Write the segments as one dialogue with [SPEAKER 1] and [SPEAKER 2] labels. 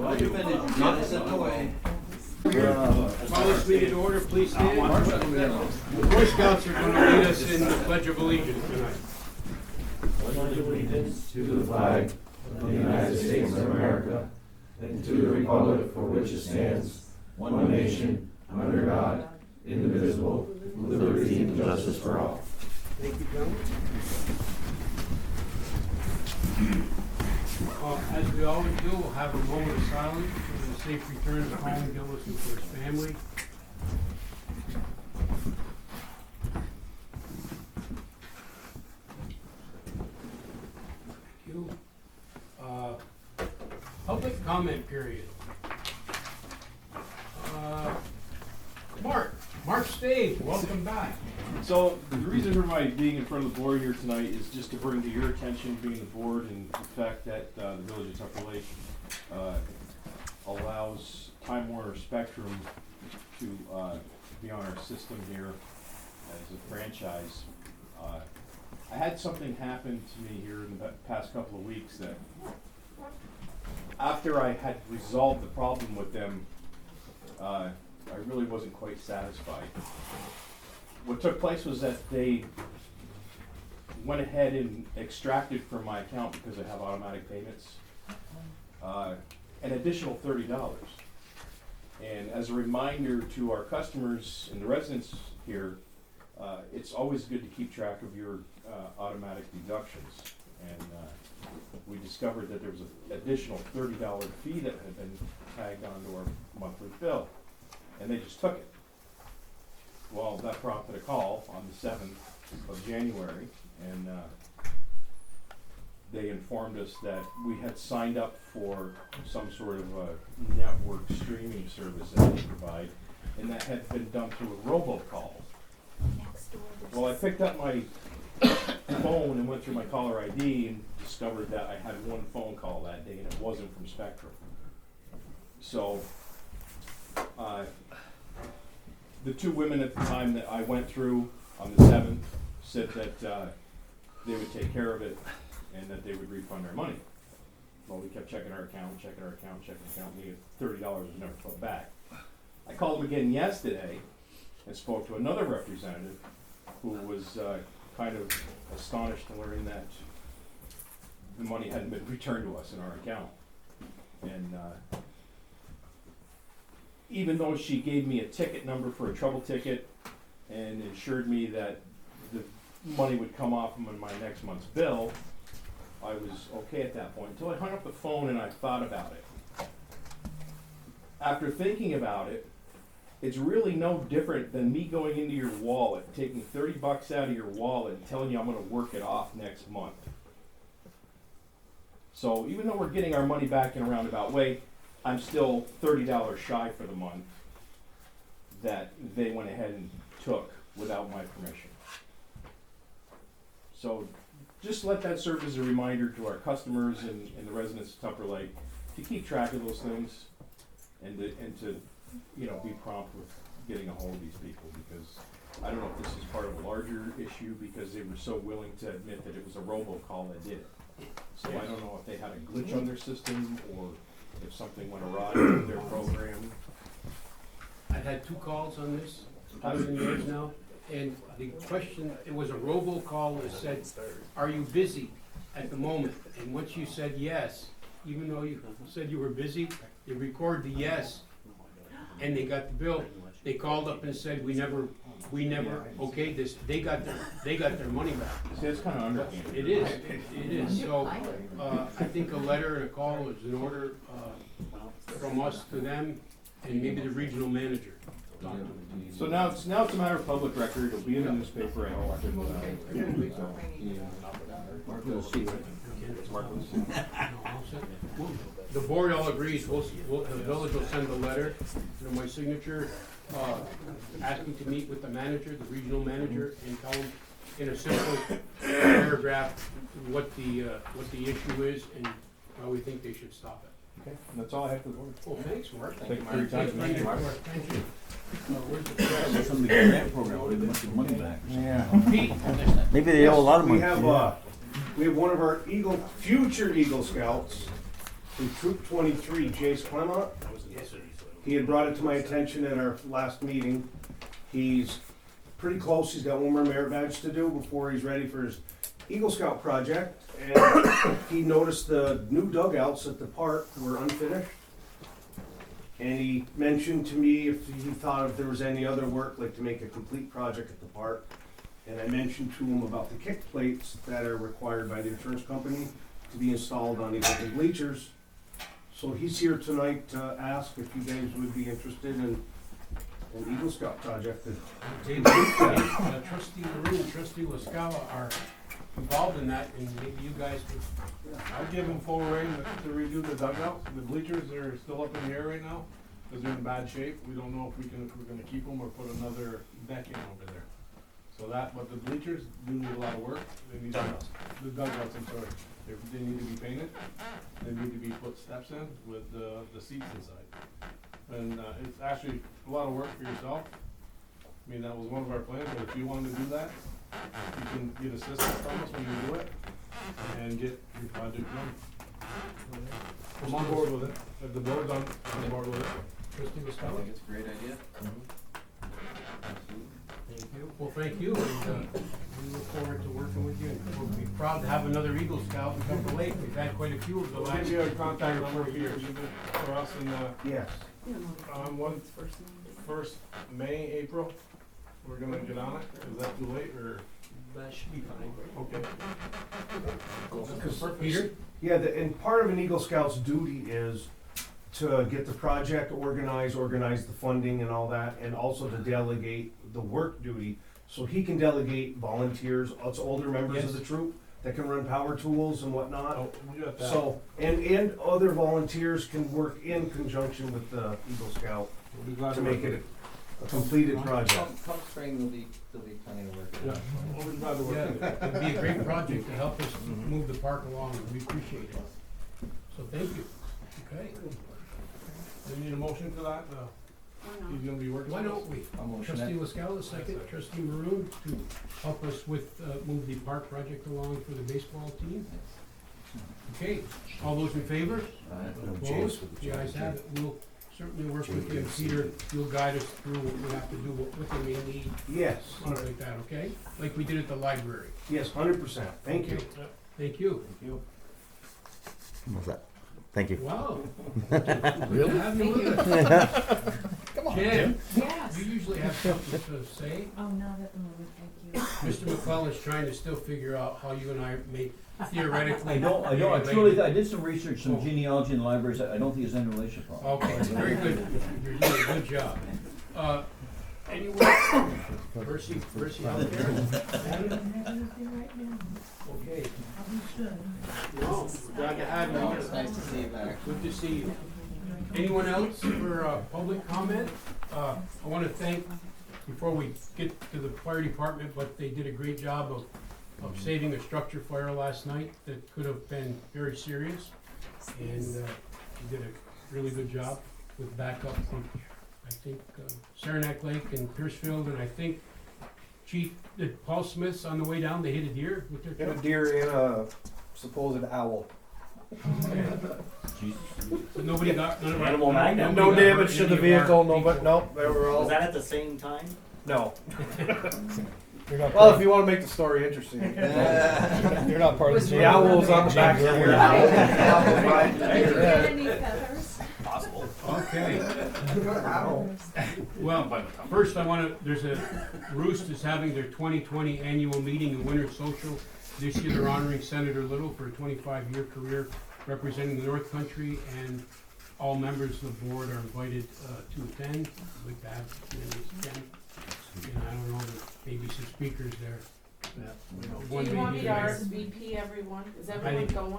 [SPEAKER 1] Well defended, you got us in the way.
[SPEAKER 2] Call this meeting to order, please stand. The Boy Scouts are going to lead us in the Pledge of Allegiance tonight.
[SPEAKER 3] Pledge allegiance to the flag of the United States of America and to the republic for which it stands, one nation, under God, indivisible, with liberty and justice for all.
[SPEAKER 2] Thank you, gentlemen. As we always do, we'll have a moment of silence for the safe return of home, Gillis and for his family. Thank you. Public comment period. Mark Stave, welcome back.
[SPEAKER 4] So the reason for my being in front of the board here tonight is just to bring to your attention, being the board, and the fact that the Village of Tupper Lake allows Time Warner Spectrum to be on our system here as a franchise. I had something happen to me here in the past couple of weeks that after I had resolved the problem with them, I really wasn't quite satisfied. What took place was that they went ahead and extracted from my account, because I have automatic payments, an additional $30. And as a reminder to our customers and the residents here, it's always good to keep track of your automatic deductions. And we discovered that there was an additional $30 fee that had been tagged onto our monthly bill, and they just took it. Well, that prompted a call on the 7th of January, and they informed us that we had signed up for some sort of a network streaming service that they provide, and that had been done through a robocall. Well, I picked up my phone and went through my caller ID and discovered that I had one phone call that day, and it wasn't from Spectrum. So the two women at the time that I went through on the 7th said that they would take care of it and that they would refund our money. Well, we kept checking our account, and the $30 was never put back. I called them again yesterday and spoke to another representative who was kind of astonished to learn that the money hadn't been returned to us in our account. And even though she gave me a ticket number for a trouble ticket and assured me that the money would come off on my next month's bill, I was okay at that point until I hung up the phone and I thought about it. After thinking about it, it's really no different than me going into your wallet, taking $30 out of your wallet and telling you I'm going to work it off next month. So even though we're getting our money back in a roundabout way, I'm still $30 shy for the month that they went ahead and took without my permission. So just let that serve as a reminder to our customers and the residents of Tupper Lake to keep track of those things and to be prompt with getting a hold of these people, because I don't know if this is part of a larger issue, because they were so willing to admit that it was a robocall that did it. So I don't know if they had a glitch on their system or if something went awry with their program.
[SPEAKER 2] I've had 2 calls on this, 1,000 years now, and the question, it was a robocall that said, are you busy at the moment? And once you said yes, even though you said you were busy, they record the yes, and they got the bill. They called up and said, we never okayed this. They got their money back.
[SPEAKER 4] See, that's kind of underhanded.
[SPEAKER 2] It is. So I think a letter and a call is in order from us to them, and maybe the regional manager.
[SPEAKER 4] So now it's a matter of public record. It'll be in the newspaper. I hope.
[SPEAKER 2] The board all agrees, the village will send a letter to my signature, asking to meet with the manager, the regional manager, and tell him in a simple paragraph what the issue is and why we think they should stop it.
[SPEAKER 4] Okay, and that's all I have for the board.
[SPEAKER 2] Oh, thanks, Mark.
[SPEAKER 4] Thank you for your time.
[SPEAKER 2] Thank you, Mark. Thank you. Where's the press?
[SPEAKER 1] Some of the grant program, where they must get money back.
[SPEAKER 5] Yeah.
[SPEAKER 2] Pete?
[SPEAKER 5] Maybe they owe a lot of money.
[SPEAKER 6] We have one of our future Eagle Scouts
[SPEAKER 5] from Troop 23, Jace Clement. He had brought it to my attention at our last meeting. He's pretty close. He's got one more merit badge to do before he's ready for his Eagle Scout project. And he noticed the new dugouts at the park were unfinished. And he mentioned to me if he thought if there was any other work, like to make a complete project at the park. And I mentioned to him about the kick plates that are required by the insurance company to be installed on these open bleachers. So he's here tonight to ask if you guys would be interested in an Eagle Scout project.
[SPEAKER 2] Trustee Maroon and Trustee Wascala are involved in that, and maybe you guys could.
[SPEAKER 6] I'd give them full reign to redo the dugout. The bleachers are still up in the air right now, because they're in bad shape. We don't know if we're gonna keep them or put another decking over there. So that, but the bleachers do need a lot of work. They need, the dugouts, I'm sorry, they need to be painted. They need to be put steps in with the seats inside. And, it's actually a lot of work for yourself. I mean, that was one of our plans, but if you wanted to do that, you can get assistance from us when you do it and get your project done. I'm on board with it. If the board's on board with it.
[SPEAKER 2] Trustee
[SPEAKER 1] I
[SPEAKER 2] Wascala?
[SPEAKER 1] think it's a great idea.
[SPEAKER 2] Thank you. Well, thank you, and we look forward to working with you. We'll be proud to have another Eagle Scout in Tupper Lake. We've had quite a few of the
[SPEAKER 6] We'll
[SPEAKER 2] last.
[SPEAKER 6] give you a contact number here for us in,
[SPEAKER 5] Yes.
[SPEAKER 6] first May, April. We're gonna get on it. Is that too late or?
[SPEAKER 2] That should be fine.
[SPEAKER 6] Okay.
[SPEAKER 5] Because-
[SPEAKER 2] Peter?
[SPEAKER 5] Yeah, and part of an Eagle Scout's duty is to get the project organized the funding and all that, and also to delegate the work duty. So he can delegate volunteers, us older members of
[SPEAKER 2] Yes.
[SPEAKER 5] the troop that can run power tools and whatnot.
[SPEAKER 6] Oh, we got that.
[SPEAKER 5] So, and other volunteers can work in conjunction with the Eagle Scout
[SPEAKER 6] We'll be glad
[SPEAKER 5] to
[SPEAKER 6] work
[SPEAKER 5] make
[SPEAKER 6] with
[SPEAKER 5] it a completed project.
[SPEAKER 1] Come spring, there'll be plenty of work.
[SPEAKER 6] Yeah, we'll be glad to work
[SPEAKER 2] Yeah,
[SPEAKER 6] with you.
[SPEAKER 2] it'd be a great project to help us move the park along, and we appreciate it. So thank you. Okay,
[SPEAKER 6] Do you need a motion for that? He's gonna be working.
[SPEAKER 2] why
[SPEAKER 6] with us?
[SPEAKER 2] don't we?
[SPEAKER 1] I'll motion
[SPEAKER 2] Trustee
[SPEAKER 1] it.
[SPEAKER 2] Wascala, second. Trustee Maroon to help us with, move the park project along for the baseball team. Okay, all those in favor? Opposed? The ayes have it. We'll certainly work with you, and Peter, you'll guide us through what we have to do, what they may need,
[SPEAKER 5] Yes,
[SPEAKER 2] things like that, okay? Like we did at the library.
[SPEAKER 5] yes, 100%. Thank you.
[SPEAKER 2] Okay. Thank you.
[SPEAKER 7] What's that? Thank you.
[SPEAKER 2] Wow. Good to have you with us. Come on, Jen,
[SPEAKER 8] Yes.
[SPEAKER 2] you usually have something to say.
[SPEAKER 8] Oh, not at the moment, thank you.
[SPEAKER 2] Mr. McClellan's trying to still figure out how you and I may theoretically.
[SPEAKER 9] I don't, I
[SPEAKER 2] relate.
[SPEAKER 9] truly, I did some research, some
[SPEAKER 2] Oh.
[SPEAKER 9] genealogy in the libraries, I don't think there's any relationship problem.
[SPEAKER 2] Okay, very good. You're doing a good job. Anyway, Percy out there?
[SPEAKER 8] I don't have anything right now.
[SPEAKER 2] Okay.
[SPEAKER 8] Probably should.
[SPEAKER 2] No, glad to have you.
[SPEAKER 1] It's nice to see you back.
[SPEAKER 2] Good to see you. Anyone else for public comment? I want to thank, before we get to the fire department, but they did a great job of saving a structure fire last night that could have been very serious. And they did a really good job with backup from, I think, Saranac Lake and Piercefield, and I think Chief, Paul Smith's on the way down, they hit a deer with their
[SPEAKER 10] Hit a
[SPEAKER 2] truck.
[SPEAKER 10] deer and a supposed owl.
[SPEAKER 2] So nobody got, none of our.
[SPEAKER 7] Animal magnet.
[SPEAKER 2] nobody
[SPEAKER 10] No
[SPEAKER 2] got
[SPEAKER 10] damage
[SPEAKER 2] hurt,
[SPEAKER 10] to the
[SPEAKER 2] any of our
[SPEAKER 10] vehicle, no, but
[SPEAKER 2] people.
[SPEAKER 10] nope, they were all,
[SPEAKER 7] Was that at the same time?
[SPEAKER 10] no.
[SPEAKER 6] You're not
[SPEAKER 10] Well,
[SPEAKER 6] part-
[SPEAKER 10] if you wanna make the story interesting.
[SPEAKER 6] You're not part of the.
[SPEAKER 10] The owl was on the back of the
[SPEAKER 8] Did you get any feathers?
[SPEAKER 7] Possible.
[SPEAKER 2] Okay. Well, first I want to, Roost is having their 2020 annual meeting and winter social. This year they're honoring Senator Little for a 25-year career representing the North Country, and all members of the board are invited to attend. I'd like to have Ken, and I don't know, maybe some speakers there.
[SPEAKER 11] Do you want me to RSVP everyone? Is everyone going?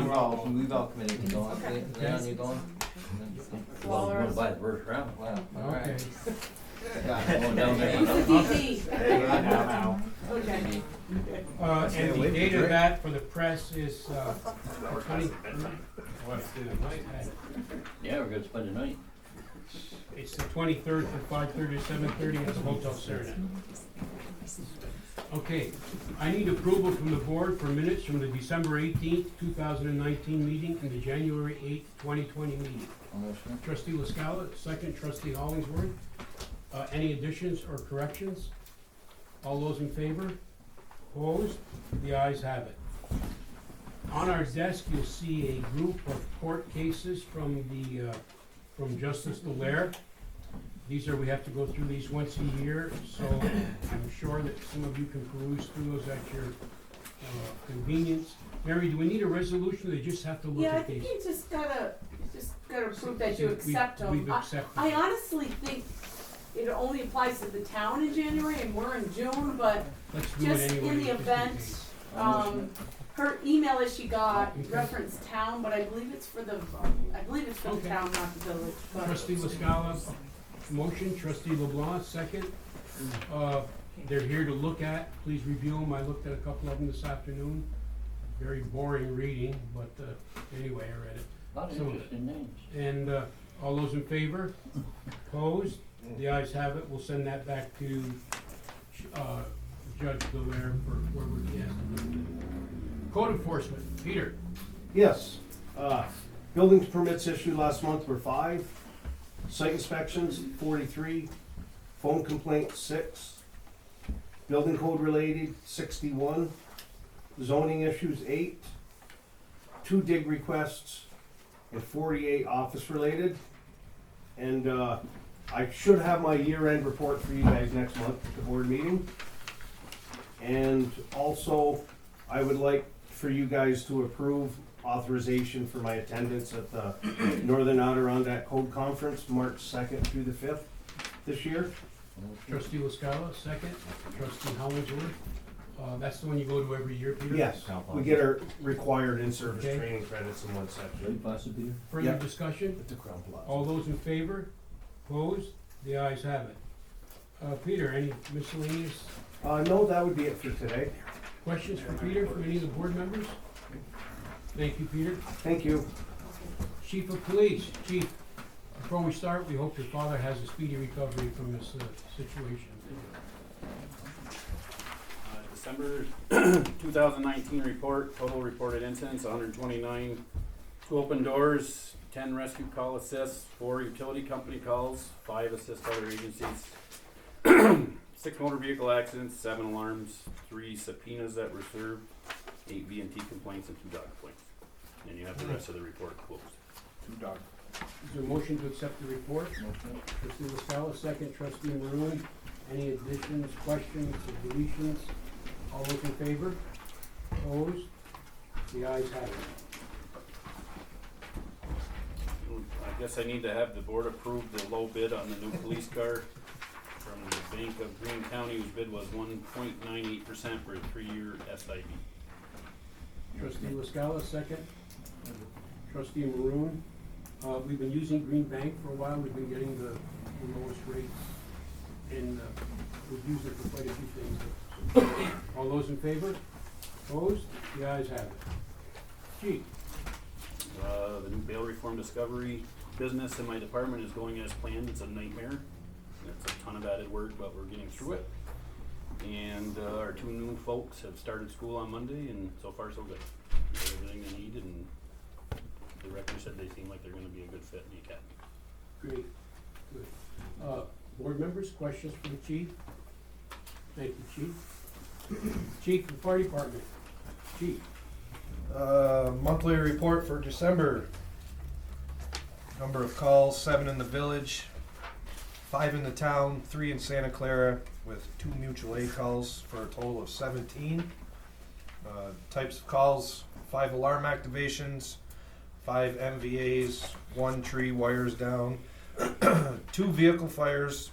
[SPEAKER 1] We've all committed to going.
[SPEAKER 11] Okay.
[SPEAKER 1] Leon, you going?
[SPEAKER 11] Walrus.
[SPEAKER 1] By the first round. Wow, all right.
[SPEAKER 2] Okay.
[SPEAKER 1] Going down there.
[SPEAKER 11] Okay.
[SPEAKER 2] And the date of that for the press is 20,
[SPEAKER 9] Yeah, we're gonna spend the night.
[SPEAKER 2] it's the 23rd from 5:30 to 7:30 at the Hotel Saranac. Okay, I need approval from the board for minutes from the December 18th, 2019 meeting and the January 8th, 2020 meeting. Trustee La Scala, second. Trustee Hollingsworth. Any additions or corrections? All those in favor? Opposed? The ayes have it. On our desk, you'll see a group of court cases from Justice Dallaire. These are, we have to go through these once a year, so I'm sure that some of you can peruse through those at your convenience. Mary, do we need a resolution, or they just have to look
[SPEAKER 11] Yeah, I
[SPEAKER 2] at
[SPEAKER 11] think
[SPEAKER 2] these?
[SPEAKER 11] you just gotta prove that you accept them.
[SPEAKER 2] We've accepted
[SPEAKER 11] I
[SPEAKER 2] them.
[SPEAKER 11] honestly think it only applies to the town in January, and we're in June, but
[SPEAKER 2] Let's do it
[SPEAKER 11] just
[SPEAKER 2] anyway,
[SPEAKER 11] in the
[SPEAKER 2] just in
[SPEAKER 11] event,
[SPEAKER 2] case.
[SPEAKER 11] her email that she got
[SPEAKER 2] Okay.
[SPEAKER 11] referenced town, but I believe it's for the
[SPEAKER 2] Okay.
[SPEAKER 11] town, not the village, but.
[SPEAKER 2] Trustee La Scala, motion. Trustee LeBlanc, second. They're here to look at. Please review them. I looked at a couple of them this afternoon. Very boring reading, but anyway, I read it.
[SPEAKER 9] Lot of
[SPEAKER 2] So-
[SPEAKER 9] interesting names.
[SPEAKER 2] And all those in favor? Opposed? The ayes have it. We'll send that back to Judge Dallaire for where we're at. Code enforcement, Peter.
[SPEAKER 5] Yes, building permits issued last month were 5, site inspections 43, phone complaints 6, building code related 61, zoning issues 8, 2 dig requests, and 48 office related. And I should have my year-end report for you guys next month at the board meeting. And also, I would like for you guys to approve authorization for my attendance at the Northern Adirondack Code Conference, March 2nd through the 5th this year.
[SPEAKER 2] Trustee La Scala, second. Trustee Hollingsworth. That's the one you go to every year, Peter?
[SPEAKER 5] Yes, we get our required in-service
[SPEAKER 2] Okay.
[SPEAKER 5] training credits in one section.
[SPEAKER 9] Ready, Pastor Peter?
[SPEAKER 2] Further
[SPEAKER 5] Yeah.
[SPEAKER 2] discussion?
[SPEAKER 5] At the Crown Plaza.
[SPEAKER 2] All those in favor? Opposed? The ayes have it. Peter, any miscellaneous
[SPEAKER 5] No, that would be it for today.
[SPEAKER 2] questions for Peter from any of the board members? Thank you, Peter.
[SPEAKER 5] Thank you.
[SPEAKER 2] Chief of Police, Chief, before we start, we hope your father has a speedy recovery from this situation.
[SPEAKER 12] December 2019 report, total reported incidents, 129. 2 open doors, 10 rescue call assists, 4 utility company calls, 5 assist other agencies, 6 motor vehicle accidents, 7 alarms, 3 subpoenas that were served, 8 V&T complaints, and 2 dog complaints. And you have the rest of the report closed.
[SPEAKER 6] 2 dog.
[SPEAKER 2] Is there a motion to accept the report? Trustee La Scala, second. Trustee Maroon, any additions, questions, or deletions? All those in favor? Opposed? The ayes have it.
[SPEAKER 12] I guess I need to have the board approve the low bid on the new police car from the Bank of Greene County, whose bid was 1.98% for a 3-year SIV.
[SPEAKER 2] Trustee La Scala, second. Trustee Maroon, we've been using Green Bank for a while. We've been getting the lowest rates, and we've used it for quite a few things. All those in favor? Opposed? The ayes have it. Chief.
[SPEAKER 12] The new bail reform discovery business in my department is going as planned. It's a nightmare. It's a ton of added work, but we're getting through it. And our 2 new folks have started school on Monday, and so far so good. They have everything they need, and the director said they seem like they're going to be a good fit in the academy.
[SPEAKER 2] Great. Good. Board members, questions for the chief? Thank you, Chief. Chief of the Fire Department. Chief.
[SPEAKER 10] Monthly report for December. Number of calls, 7 in the village, 5 in the town, 3 in Santa Clara, with 2 mutual aid calls for a total of 17. Types of calls, 5 alarm activations, 5 MVAs, 1 tree wires down, 2 vehicle fires,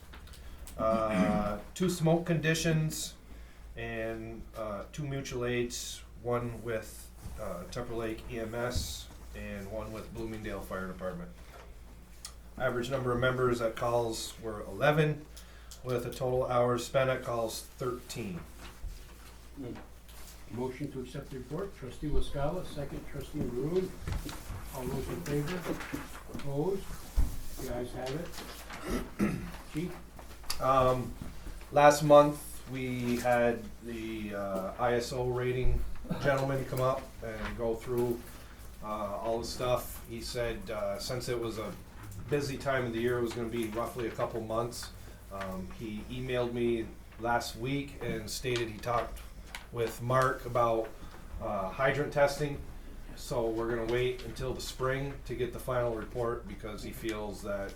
[SPEAKER 10] 2 smoke conditions, and 2 mutual aids, 1 with Tupper Lake EMS and 1 with Bloomingdale Fire Department. Average number of members at calls were 11, with a total hours spent at calls 13.
[SPEAKER 2] Motion to accept the report. Trustee La Scala, second. Trustee Maroon. All those in favor? Opposed? The ayes have it. Chief.
[SPEAKER 10] Last month we had the ISO rating gentleman come up and go through all the stuff. He said since it was a busy time of the year, it was gonna be roughly a couple months. He emailed me last week and stated he talked with Mark about hydrant testing. So we're gonna wait until the spring to get the final report because he feels that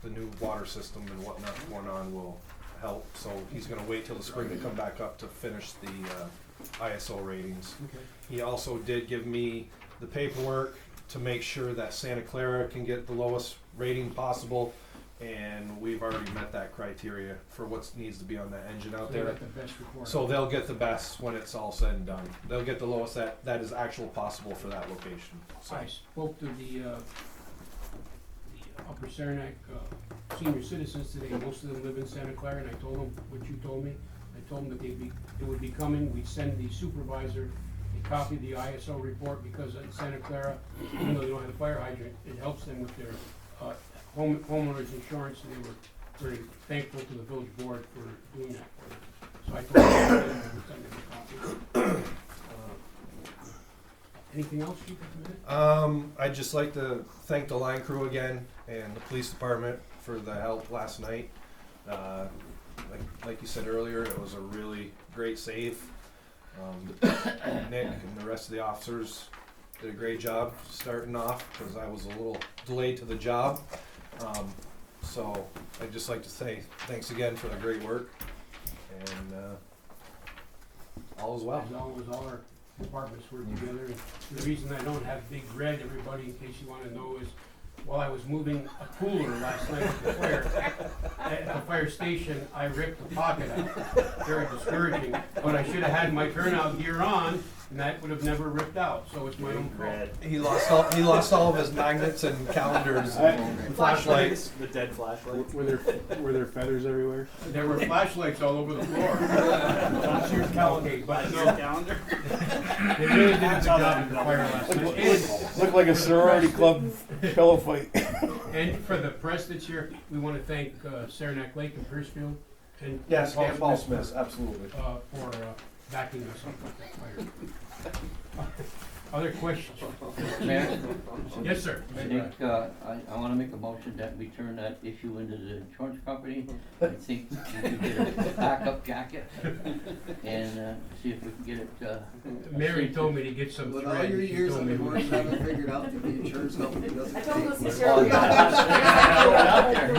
[SPEAKER 10] the new water system and whatnot going on will help. So he's gonna wait till the spring to come back up to finish the ISO ratings.
[SPEAKER 2] Okay.
[SPEAKER 10] He also did give me the paperwork to make sure that Santa Clara can get the lowest rating possible. And we've already met that criteria for what needs to be on that engine out
[SPEAKER 2] They're
[SPEAKER 10] there.
[SPEAKER 2] at the best report.
[SPEAKER 10] So they'll get the best when it's all said and done. They'll get the lowest that is actual possible for that location. So
[SPEAKER 2] I spoke to the Upper Saranac senior citizens today. Most of them live in Santa Clara, and I told them what you told me. I told them that it would be coming. We'd send the supervisor a copy of the ISO report because in Santa Clara, even though they don't have a fire hydrant, it helps them with their homeowners insurance, and they were very thankful to the village board for doing that for them. So I told them I would send them a copy. Anything else you can
[SPEAKER 10] I'd just like to thank the line crew again and the police department for the help last night. Like you said earlier, it was a really great save. Nick and the rest of the officers did a great job starting off because I was a little delayed to the job. So I'd just like to say thanks again for the great work, and all is well.
[SPEAKER 2] As always, all our departments work together. And the reason I don't have big red, everybody, in case you want to know, is while I was moving a cooler last night at the fire station, I ripped the pocket out. Very discouraging. But I should have had my turnout gear on, and that would have never ripped out. So it's my own fault.
[SPEAKER 10] He lost all of his magnets and calendars and flashlights.
[SPEAKER 7] The dead flashlights.
[SPEAKER 6] Were there feathers everywhere?
[SPEAKER 2] There were flashlights all over the floor. Last year's calendar, but no.
[SPEAKER 7] Calendar.
[SPEAKER 2] They really did a good job at the fire last night.
[SPEAKER 6] Looked like a sorority club pillow fight.
[SPEAKER 2] And for the press that's here, we want to thank Saranac Lake and Piercefield and
[SPEAKER 10] Yes,
[SPEAKER 2] Paul
[SPEAKER 10] and Paul
[SPEAKER 2] Smith,
[SPEAKER 10] Smith, absolutely.
[SPEAKER 2] for backing us up with that fire. Other questions?
[SPEAKER 9] Mayor,
[SPEAKER 2] Yes, sir.
[SPEAKER 9] I think, I wanna make a motion that we turn that issue into the insurance company. I think we can get a backup jacket and, see if we can get it,
[SPEAKER 2] Mary told me to get some
[SPEAKER 1] With
[SPEAKER 2] thread.
[SPEAKER 1] all your
[SPEAKER 2] She
[SPEAKER 1] years
[SPEAKER 2] told
[SPEAKER 1] on
[SPEAKER 2] me
[SPEAKER 1] the
[SPEAKER 2] where
[SPEAKER 1] board,
[SPEAKER 2] to
[SPEAKER 1] you
[SPEAKER 2] send
[SPEAKER 1] haven't
[SPEAKER 2] it.
[SPEAKER 1] figured out that the insurance company doesn't
[SPEAKER 11] I told
[SPEAKER 1] pay.
[SPEAKER 11] us this
[SPEAKER 9] Well,
[SPEAKER 11] year.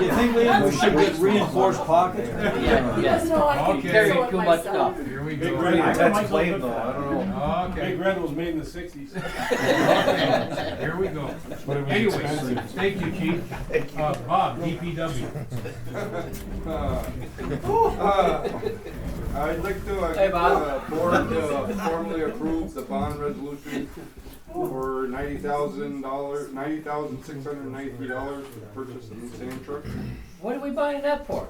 [SPEAKER 3] You think we should get reinforced pockets?
[SPEAKER 9] yeah, yeah.
[SPEAKER 11] No, I can
[SPEAKER 2] Okay.
[SPEAKER 9] Carry
[SPEAKER 11] sew it
[SPEAKER 9] too much
[SPEAKER 11] myself.
[SPEAKER 9] stuff.
[SPEAKER 2] Here we
[SPEAKER 6] Big
[SPEAKER 2] go.
[SPEAKER 6] Red,
[SPEAKER 5] That's claim though, I don't know.
[SPEAKER 2] Okay.
[SPEAKER 6] Big Red was made in the 60s.
[SPEAKER 2] Okay, here we go.
[SPEAKER 6] But it was
[SPEAKER 2] Anyways,
[SPEAKER 6] expensive.
[SPEAKER 2] thank you, Chief. Bob, DPW.
[SPEAKER 13] I'd like to
[SPEAKER 9] Hey,
[SPEAKER 13] get
[SPEAKER 9] Bob.
[SPEAKER 13] the board to formally approve the bond resolution for $90,693 for the purchase of a new sand truck.
[SPEAKER 9] What are we buying that for?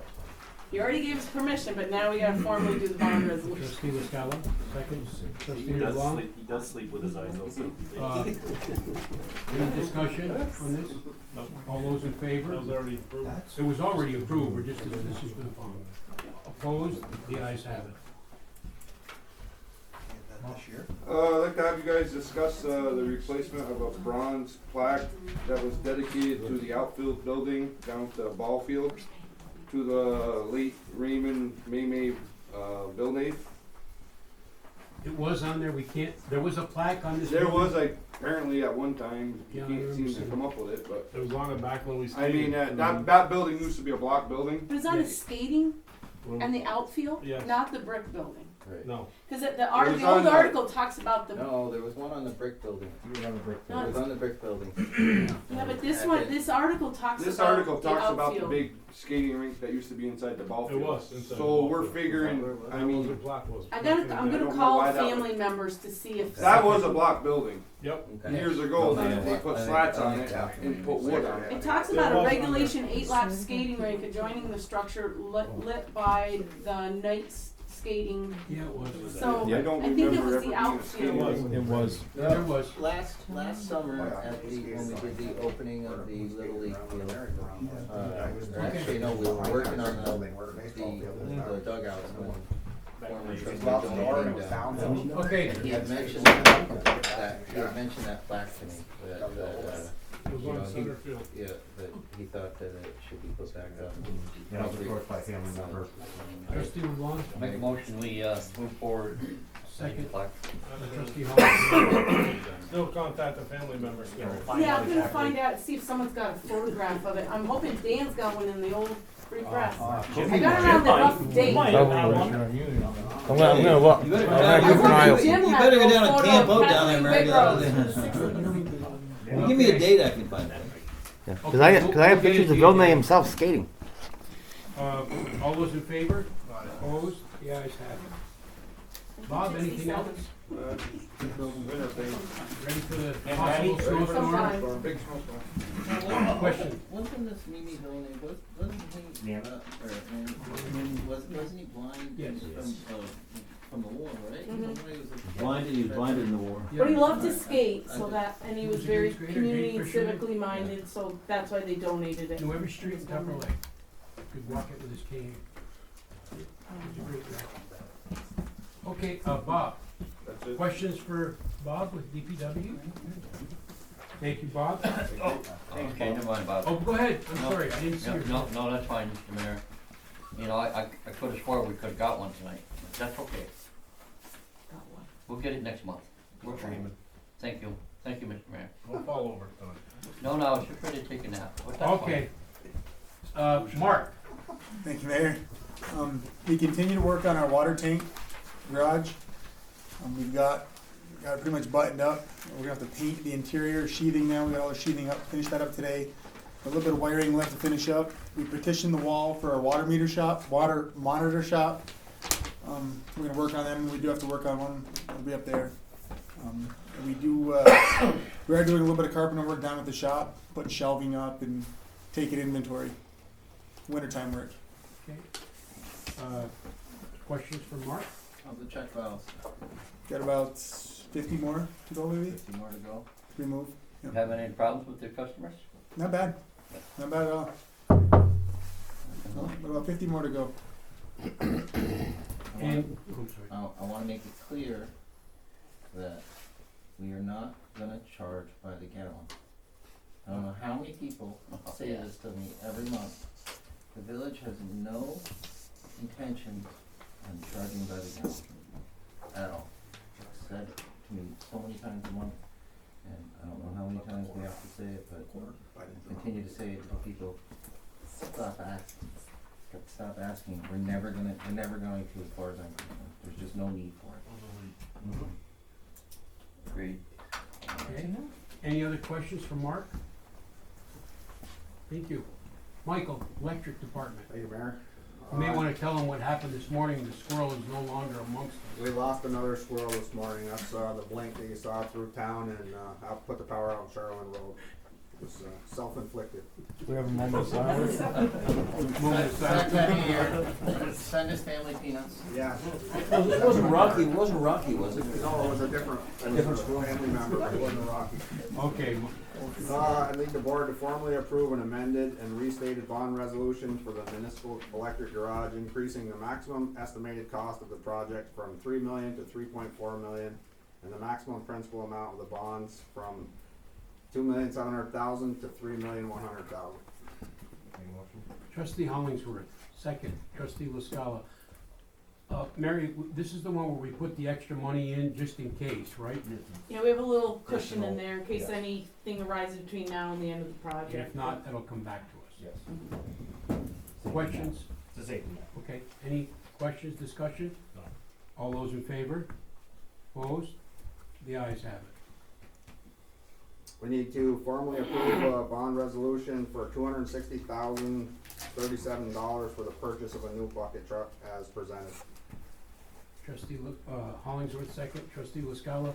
[SPEAKER 11] You already gave us permission, but now we gotta formally do the bond resolution.
[SPEAKER 2] Trustee Liscala, second. Trustee
[SPEAKER 7] He does
[SPEAKER 2] LeBlanc.
[SPEAKER 7] sleep. He does sleep with his eyes open.
[SPEAKER 2] Any discussion on this? All those in favor?
[SPEAKER 6] That was already approved.
[SPEAKER 2] It was already approved, we're just, this is the bond. Opposed? The ayes have it.
[SPEAKER 13] I'd like to have you guys discuss the replacement of a bronze plaque that was dedicated to the outfield building down at the ball field to the late Raymond May Bill Nate.
[SPEAKER 2] It was on there, we can't, there was a plaque on this.
[SPEAKER 13] There
[SPEAKER 2] building?
[SPEAKER 13] was like apparently at one time, you
[SPEAKER 2] Yeah, I
[SPEAKER 13] can't
[SPEAKER 2] remember
[SPEAKER 13] seem to
[SPEAKER 2] seeing
[SPEAKER 13] come up with it, but
[SPEAKER 6] It was on the back when we
[SPEAKER 13] I
[SPEAKER 6] stayed.
[SPEAKER 13] mean, that building used to be a block building.
[SPEAKER 11] But it's on the skating
[SPEAKER 6] Well,
[SPEAKER 11] and the outfield,
[SPEAKER 6] Yes.
[SPEAKER 11] not the brick building.
[SPEAKER 6] No.
[SPEAKER 11] Cause
[SPEAKER 13] was
[SPEAKER 11] the
[SPEAKER 13] on
[SPEAKER 11] old
[SPEAKER 13] the-
[SPEAKER 11] article talks about the,
[SPEAKER 1] No, there was one on the brick building. It was on the brick building.
[SPEAKER 11] yeah, but this article talks
[SPEAKER 13] This
[SPEAKER 11] about
[SPEAKER 13] article
[SPEAKER 11] the
[SPEAKER 13] talks about the
[SPEAKER 11] outfield.
[SPEAKER 13] big skating rink that used to be inside the ball
[SPEAKER 6] It
[SPEAKER 13] field.
[SPEAKER 6] was inside the
[SPEAKER 13] So
[SPEAKER 6] ball
[SPEAKER 13] we're
[SPEAKER 6] field.
[SPEAKER 13] figuring, I
[SPEAKER 6] That was
[SPEAKER 13] mean,
[SPEAKER 6] what plaque was.
[SPEAKER 11] I'm
[SPEAKER 13] I
[SPEAKER 11] gonna
[SPEAKER 13] don't know
[SPEAKER 11] call
[SPEAKER 13] why that was-
[SPEAKER 11] family members to see if.
[SPEAKER 13] that was a block building.
[SPEAKER 6] Yep.
[SPEAKER 13] Years ago, they put slats on it and put wood on
[SPEAKER 11] It
[SPEAKER 13] it.
[SPEAKER 11] talks
[SPEAKER 6] Yeah,
[SPEAKER 11] about
[SPEAKER 6] well,
[SPEAKER 11] a regulation 8-lap skating rink adjoining the structure lit by the night skating.
[SPEAKER 2] Yeah, it was.
[SPEAKER 11] So
[SPEAKER 13] I don't
[SPEAKER 11] I think it
[SPEAKER 13] remember
[SPEAKER 11] was
[SPEAKER 13] ever
[SPEAKER 11] the
[SPEAKER 13] being a
[SPEAKER 11] outfield.
[SPEAKER 13] skating rink.
[SPEAKER 6] It was.
[SPEAKER 2] There was.
[SPEAKER 1] Last summer at the, when we did the opening of the Little League field, or actually, no, we were working on the dugouts when former
[SPEAKER 7] It's
[SPEAKER 1] trustee
[SPEAKER 7] about the door and it
[SPEAKER 1] donated
[SPEAKER 7] was down.
[SPEAKER 1] them.
[SPEAKER 2] Okay,
[SPEAKER 1] He had mentioned that plaque to me, that,
[SPEAKER 6] It was
[SPEAKER 1] you know,
[SPEAKER 6] on
[SPEAKER 1] he-
[SPEAKER 6] center field.
[SPEAKER 1] yeah, that he thought that it should be put back up.
[SPEAKER 3] Yeah, it was approached by family member.
[SPEAKER 2] trustee LeBlanc,
[SPEAKER 9] Make a motion, we, move forward.
[SPEAKER 2] second,
[SPEAKER 9] Plaque.
[SPEAKER 2] trustee Holmes.
[SPEAKER 6] Still contact the family members.
[SPEAKER 11] Yeah, I'm gonna find out, see if someone's got a photograph of it. I'm hoping Dan's got one in the old free press. I got it on the rough date.
[SPEAKER 14] I'm gonna look. I'm gonna keep an eye out.
[SPEAKER 11] Jim
[SPEAKER 14] You
[SPEAKER 11] had
[SPEAKER 14] better
[SPEAKER 11] a
[SPEAKER 14] go down
[SPEAKER 11] little
[SPEAKER 14] and
[SPEAKER 11] photo
[SPEAKER 14] camp
[SPEAKER 11] of
[SPEAKER 14] out down there,
[SPEAKER 11] Kathleen
[SPEAKER 14] Mary.
[SPEAKER 11] Whitrose.
[SPEAKER 14] Give me a date I can find that.
[SPEAKER 2] Cause I have pictures of Bill May
[SPEAKER 14] himself skating.
[SPEAKER 2] All those in favor? Opposed? The ayes have it. Bob, anything else? Ready for the possible snowstorm?
[SPEAKER 13] Big snowstorm.
[SPEAKER 2] Question?
[SPEAKER 1] Wasn't this Mimi donated, wasn't he,
[SPEAKER 3] Yeah.
[SPEAKER 1] wasn't he blind?
[SPEAKER 2] Yes.
[SPEAKER 1] From the war, right?
[SPEAKER 11] Mhm.
[SPEAKER 1] Somebody was
[SPEAKER 14] He was blinded in the war.
[SPEAKER 11] But he loved to skate, so that, and he was
[SPEAKER 2] Was he
[SPEAKER 11] very
[SPEAKER 2] a skater,
[SPEAKER 11] community
[SPEAKER 2] Jake
[SPEAKER 11] and
[SPEAKER 2] Fisher?
[SPEAKER 11] civically minded, so that's why they donated it.
[SPEAKER 2] Knew every street in Tupper Lake. Could walk it with his cane. It was a great guy. Okay, Bob,
[SPEAKER 13] That's it.
[SPEAKER 2] questions for Bob with DPW? Thank you, Bob.
[SPEAKER 9] Okay, never mind, Bob.
[SPEAKER 2] Oh, go ahead, I'm
[SPEAKER 9] No,
[SPEAKER 2] sorry, I didn't see your.
[SPEAKER 9] No, that's fine, Mr. Mayor. You know, I could have swore we could have got one tonight. That's okay.
[SPEAKER 11] Got one.
[SPEAKER 9] We'll get it next month. We're fine. Thank you, Mr. Mayor.
[SPEAKER 6] Don't fall over tonight.
[SPEAKER 9] No, I was just ready to take a nap, but that's fine.
[SPEAKER 2] Okay. Mark,
[SPEAKER 15] Thank you, Mayor. We continue to work on our water tank garage. We've got it pretty much buttoned up. We're gonna have to paint the interior sheathing now. We got all the sheathing up, finish that up today. A little bit of wiring left to finish up. We petitioned the wall for our water monitor shop. We're gonna work on them. We do have to work on one. It'll be up there. And we are doing a little bit of carpenter work down at the shop, putting shelving up and taking inventory. Wintertime work.
[SPEAKER 2] okay. Questions for Mark?
[SPEAKER 1] How's the check files?
[SPEAKER 15] Got about 50 more to go, maybe.
[SPEAKER 1] 50 more to go?
[SPEAKER 15] Remove.
[SPEAKER 9] Having any problems with the customers?
[SPEAKER 15] Not bad. Not bad at all. But about 50 more to go.
[SPEAKER 2] And, I'm sorry.
[SPEAKER 1] I wanna make it clear that we are not gonna charge by the gallon. I don't know how many people say this to me every month. The village has no intention on charging by the gallon at all. It's said to me so many times a month, and I don't know how many times we have to say it, but continue to say it until people stop asking. We're never going to, as far as I'm concerned. There's just no need for it.
[SPEAKER 9] Agreed.
[SPEAKER 2] Okay. Any other questions for Mark? Thank you. Michael, Electric Department.
[SPEAKER 16] Thank you, Mayor.
[SPEAKER 2] You may wanna tell them what happened this morning, the squirrel is no longer amongst us.
[SPEAKER 16] We lost another squirrel this morning. That's the blink that you saw through town, and I put the power out on Charlene Road. It was self-inflicted.
[SPEAKER 14] We have a moment of silence.
[SPEAKER 2] Moment of silence.
[SPEAKER 1] That time of year, send us family peanuts.
[SPEAKER 16] Yeah.
[SPEAKER 14] It wasn't Rocky, was it?
[SPEAKER 16] No, it was a different family member, but it wasn't Rocky.
[SPEAKER 2] Okay,
[SPEAKER 16] I need the board to formally approve an amended and restated bond resolution for the municipal electric garage, increasing the maximum estimated cost of the project from $3 million to $3.4 million, and the maximum principal amount of the bonds from $2,700,000 to $3,100,000.
[SPEAKER 2] Trustee Hollingsworth, second. Trustee LaScala. Mary, this is the one where we put the extra money in just in case, right?
[SPEAKER 11] Yeah, we have a little cushion in there in case anything arises between now and the end of the
[SPEAKER 2] And
[SPEAKER 11] project.
[SPEAKER 2] if not, that'll come back to us.
[SPEAKER 3] Yes.
[SPEAKER 2] Questions?
[SPEAKER 3] It's a safety net.
[SPEAKER 2] Okay, any questions, discussion?
[SPEAKER 6] No.
[SPEAKER 2] All those in favor? Opposed? The ayes have it.
[SPEAKER 16] We need to formally approve a bond resolution for $260,037 for the purchase of a new bucket truck as presented.
[SPEAKER 2] Trustee Hollingsworth, second. Trustee LaScala.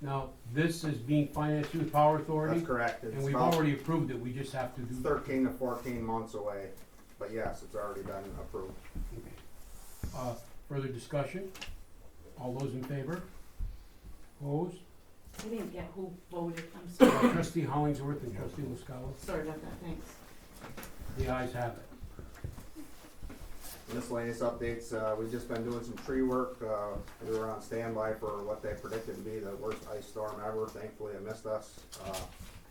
[SPEAKER 2] Now, this is being financed through the Power Authority?
[SPEAKER 16] That's correct.
[SPEAKER 2] And
[SPEAKER 16] It's
[SPEAKER 2] we've
[SPEAKER 16] about
[SPEAKER 2] already approved it, we just have to do.
[SPEAKER 16] 13 to 14 months away, but yes, it's already been approved.
[SPEAKER 2] Okay. Further discussion? All those in favor? Opposed?
[SPEAKER 11] I didn't get who voted, I'm sorry.
[SPEAKER 2] Trustee Hollingsworth and Trustee LaScala.
[SPEAKER 11] Sorry about that, thanks.
[SPEAKER 2] The ayes have it.
[SPEAKER 16] miscellaneous updates, we've just been doing some tree work. We were on standby for what they predicted to be the worst ice storm ever. Thankfully, it missed us.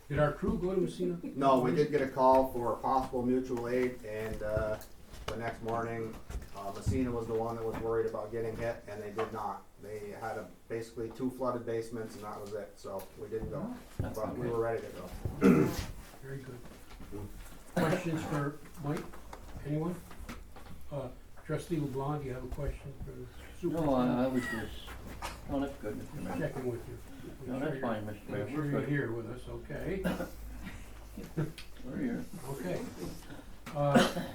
[SPEAKER 2] Did our crew go to Messina?
[SPEAKER 16] No, we did get a call for possible mutual aid, and the next morning, Messina was the one that was worried about getting hit, and they did not. They had basically 2 flooded basements, and that was it. So we didn't go, but we were ready to go.
[SPEAKER 2] Very good. Questions for Mike? Anyone? Trustee LeBlanc, do you have a question for the
[SPEAKER 9] No,
[SPEAKER 2] superintendent?
[SPEAKER 9] I was just, oh, that's good, Mr. Mayor.
[SPEAKER 2] Checking with you.
[SPEAKER 9] No, that's fine, Mr. Mayor.
[SPEAKER 2] Make sure you're here with us, okay?
[SPEAKER 9] We're here.
[SPEAKER 2] Okay.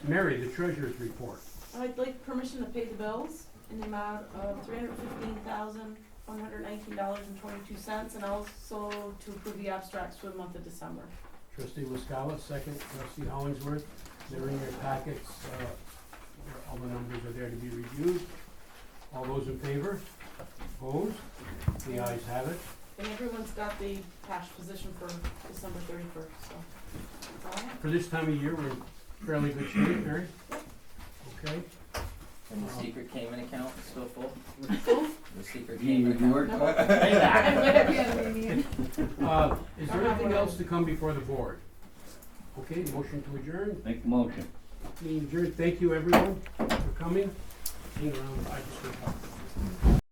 [SPEAKER 2] Mary, the treasurer's report.
[SPEAKER 11] I'd like permission to pay the bills in the amount of $315,119.22, and also to approve the abstracts for the month of December.
[SPEAKER 2] Trustee Wascala, second. Trustee Hollingsworth. They're in your packets. All the numbers are there to be reviewed. All those in favor? Opposed? The ayes have it.
[SPEAKER 11] And everyone's got the cash position for December 31st, so that's all I have.
[SPEAKER 2] For this time of year, we're in fairly good shape, Mary? Okay.
[SPEAKER 1] And the secret Cayman account is still full?
[SPEAKER 11] Full?
[SPEAKER 1] The secret
[SPEAKER 9] You
[SPEAKER 1] Cayman account?
[SPEAKER 9] worked
[SPEAKER 11] No.
[SPEAKER 9] hard.
[SPEAKER 11] I'm gonna be on the meeting.
[SPEAKER 2] Is there anything else to come before the board? Okay, motion to adjourn.
[SPEAKER 9] Make the motion.
[SPEAKER 2] Meeting adjourned. Thank you, everyone, for coming. Hang around. I just